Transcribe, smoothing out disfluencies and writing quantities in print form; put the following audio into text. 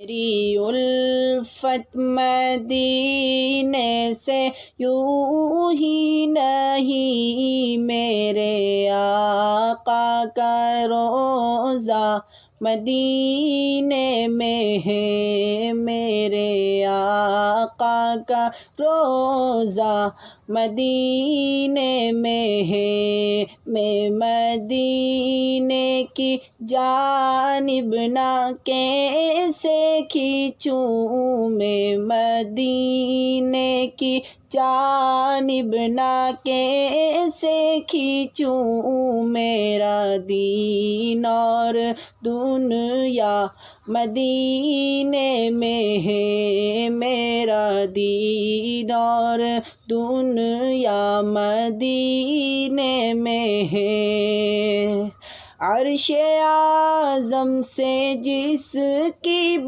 میری الفت مدینے سے یوں ہی نہیں، میرے آقا کا روضہ مدینے میں ہے، میرے آقا کا روضہ مدینے میں ہے۔ میں مدینے کی جانب نہ کیسے کھینچوں، میں مدینے کی جانب نہ کیسے کھینچوں، میرا دین اور دنیا مدینے میں ہے، میرا دین اور دنیا مدینے میں ہے۔ عرش اعظم سے جس کی